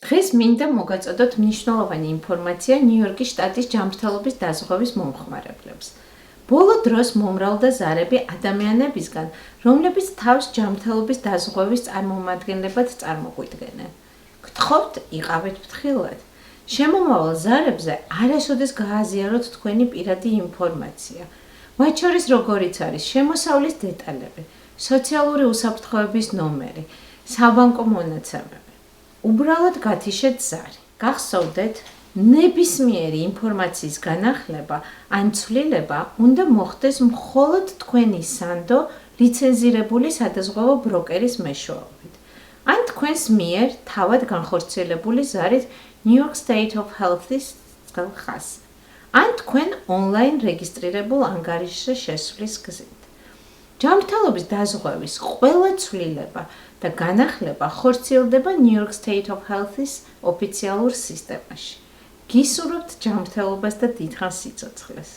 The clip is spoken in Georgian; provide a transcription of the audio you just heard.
დღეს მინდა მოგაწოდოთ მნიშვნელოვანი ინფორმაცია ნიუ-იორკის შტატის ჯანმრთელობის დაზღვევის მომხმარებლებს. ბოლო დროს მომრავლდა ზარები ადამიანებისგან, რომლებიც თავს ჯანმრთელობის დაზღვევის წარმომადგენლებად წარმოგვიდგენენ. გთხოვთ, იყავით ფრთხილად. შემომავალ ზარებზე არასოდეს გააზიაროთ თქვენი პირადი ინფორმაცია. მათ შორის როგორიც არის შემოსავლის დეტალები, სოციალური უსაფრთხოების ნომერი, საბანკო მონაცემები. უბრალოდ გათიშეთ ზარი. გახსოვდეთ, ნებისმიერი ინფორმაციის განახლება ან ცვლილება უნდა მოხდეს მხოლოდ თქვენი სანდო ლიცენზირებული სადაზღვევო ბროკერის მეშვეობით. ან თქვენს მიერ თავად განხორციელებული ზარით New York State of Health-ის ხაზზე. ან თქვენ ონლაინ რეგისტრირებულ ანგარიშზე შესვლის გზით. ჯანმრთელობის დაზღვევის ყველა ცვლილება და განახლება ხორციელდება New York State of Health-ის ოფიციალურ სისტემაში. გისურვებთ ჯანმრთელობას და დიდხანს სიცოცხლეს.